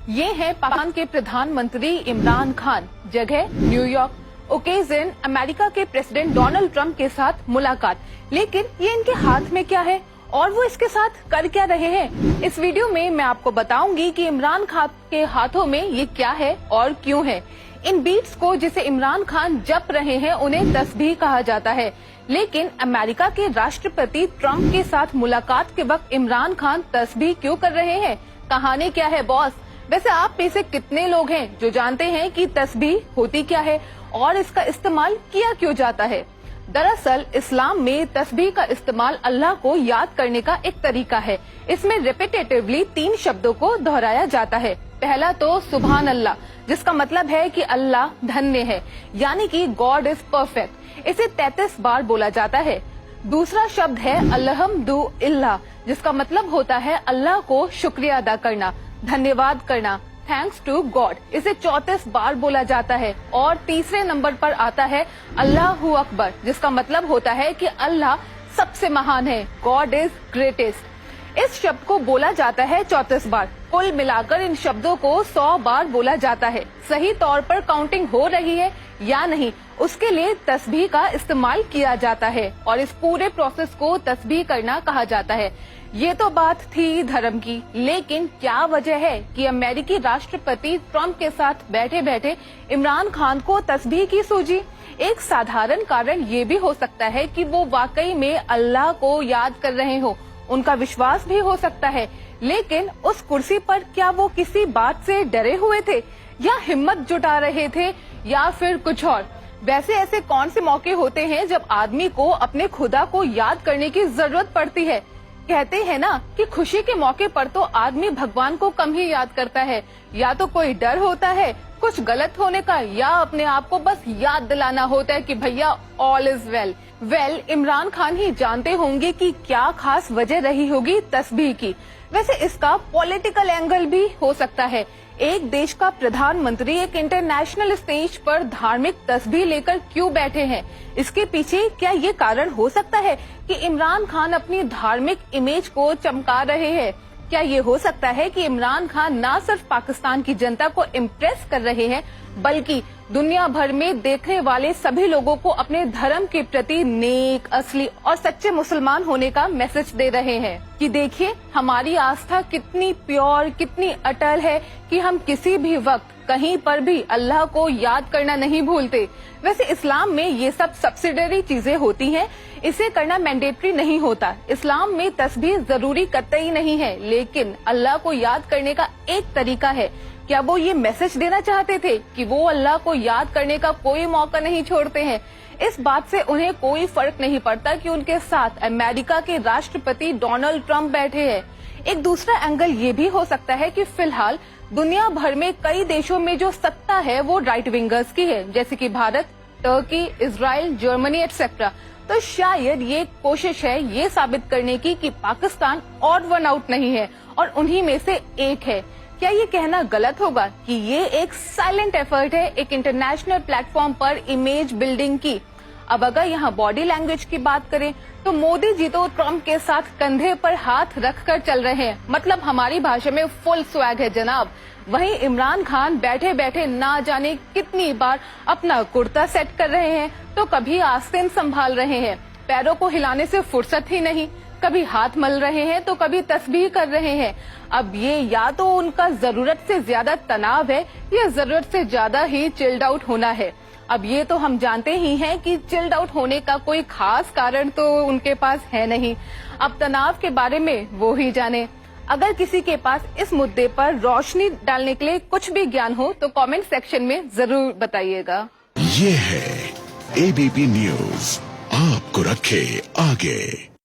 ये है पाकिस्तान के प्रधानमंत्री इमरान खान, जगह न्यूयॉर्क, ओकेजन अमेरिका के प्रेसिडेंट डोनाल्ड ट्रंप के साथ मुलाकात। लेकिन ये इनके हाथ में क्या है और वो इसके साथ कर क्या रहे हैं? इस वीडियो में मैं आपको बताऊंगी कि इमरान खान के हाथों में ये क्या है और क्यों है। इन बीट्स को जिसे इमरान खान जप रहे हैं उन्हें तस्बीह कहा जाता है। लेकिन अमेरिका के राष्ट्रपति ट्रंप के साथ मुलाकात के वक्त इमरान खान तस्बीह क्यों कर रहे हैं? कहानी क्या है बॉस? वैसे आप में से कितने लोग हैं जो जानते हैं कि तस्बीह होती क्या है और इसका इस्तेमाल किया क्यों जाता है? दरअसल इस्लाम में तस्बीह का इस्तेमाल अल्लाह को याद करने का एक तरीका है। इसमें रिपीटेटिवली 3 शब्दों को दोहराया जाता है। पहला तो सुभान अल्लाह, जिसका मतलब है कि अल्लाह धन्य है, यानी कि गॉड इज परफेक्ट। इसे 33 बार बोला जाता है। दूसरा शब्द है अल्हम्दुलिल्लाह, जिसका मतलब होता है अल्लाह को शुक्रिया अदा करना, धन्यवाद करना, थैंक्स टू गॉड। इसे 34 बार बोला जाता है। और तीसरे नंबर पर आता है अल्लाहू अकबर, जिसका मतलब होता है कि अल्लाह सबसे महान है, गॉड इज ग्रेटेस्ट। इस शब्द को बोला जाता है 34 बार। कुल मिलाकर इन शब्दों को 100 बार बोला जाता है। सही तौर पर काउंटिंग हो रही है या नहीं, उसके लिए तस्बीह का इस्तेमाल किया जाता है और इस पूरे प्रोसेस को तस्बीह करना कहा जाता है। ये तो बात थी धर्म की, लेकिन क्या वजह है कि अमेरिकी राष्ट्रपति ट्रंप के साथ बैठे बैठे इमरान खान को तस्बीह की सूझी? एक साधारण कारण ये भी हो सकता है कि वो वाकई में अल्लाह को याद कर रहे हो, उनका विश्वास भी हो सकता है। लेकिन उस कुर्सी पर क्या वो किसी बात से डरे हुए थे या हिम्मत जुटा रहे थे या फिर कुछ और? वैसे ऐसे कौन से मौके होते हैं जब आदमी को अपने खुदा को याद करने की जरूरत पड़ती है? कहते हैं ना कि खुशी के मौके पर तो आदमी भगवान को कम ही याद करता है। या तो कोई डर होता है कुछ गलत होने का, या अपने आप को बस याद दिलाना होता है कि भैया all is well. Imran Khan ही जानते होंगे कि क्या खास वजह रही होगी तस्बीह की। वैसे इसका पॉलिटिकल एंगल भी हो सकता है। एक देश का प्रधानमंत्री एक इंटरनेशनल स्टेज पर धार्मिक तस्बीह लेकर क्यों बैठे हैं? इसके पीछे क्या ये कारण हो सकता है कि इमरान खान अपनी धार्मिक इमेज को चमका रहे हैं? क्या ये हो सकता है कि इमरान खान न सिर्फ पाकिस्तान की जनता को इम्प्रेस कर रहे हैं, बल्कि दुनिया भर में देखने वाले सभी लोगों को अपने धर्म के प्रति नेक, असली और सच्चे मुसलमान होने का मैसेज दे रहे हैं कि देखिए हमारी आस्था कितनी प्योर, कितनी अटल है कि हम किसी भी वक्त कहीं पर भी अल्लाह को याद करना नहीं भूलते। वैसे इस्लाम में ये सब सब्सिडरी चीजें होती हैं, इसे करना मैंडेटरी नहीं होता। इस्लाम में तस्बीह जरूरी कतई नहीं है, लेकिन अल्लाह को याद करने का एक तरीका है। क्या वो ये मैसेज देना चाहते थे कि वो अल्लाह को याद करने का कोई मौका नहीं छोड़ते हैं? इस बात से उन्हें कोई फर्क नहीं पड़ता कि उनके साथ अमेरिका के राष्ट्रपति डोनाल्ड ट्रंप बैठे हैं। एक दूसरा एंगल ये भी हो सकता है कि फिलहाल दुनिया भर में कई देशों में जो सत्ता है वो राइट विंगर्स की है, जैसे कि Bharat, Turkey, Israel, Germany etcetera. तो शायद ये कोशिश है ये साबित करने की कि पाकिस्तान ऑड वन आउट नहीं है और उन्हीं में से एक है। क्या ये कहना गलत होगा कि ये एक साइलेंट एफर्ट है एक इंटरनेशनल प्लेटफॉर्म पर इमेज बिल्डिंग की? अब अगर यहाँ बॉडी लैंग्वेज की बात करें तो मोदी जी तो ट्रंप के साथ कंधे पर हाथ रखकर चल रहे हैं, मतलब हमारी भाषा में फुल स्वैग है जनाब। वहीं इमरान खान बैठे बैठे ना जाने कितनी बार अपना कुर्ता सेट कर रहे हैं, तो कभी आस्तीन संभाल रहे हैं, पैरों को हिलाने से फुर्सत ही नहीं, कभी हाथ मल रहे हैं तो कभी तस्बीह कर रहे हैं। अब ये या तो उनका जरूरत से ज्यादा तनाव है या जरूरत से ज्यादा ही चिल्ड आउट होना है। अब ये तो हम जानते ही हैं कि चिल्ड आउट होने का कोई खास कारण तो उनके पास है नहीं। अब तनाव के बारे में वो ही जाने। अगर किसी के पास इस मुद्दे पर रोशनी डालने के लिए कुछ भी ज्ञान हो तो कमेंट सेक्शन में जरूर बताइएगा। ये है एबीपी न्यूज, आपको रखे आगे।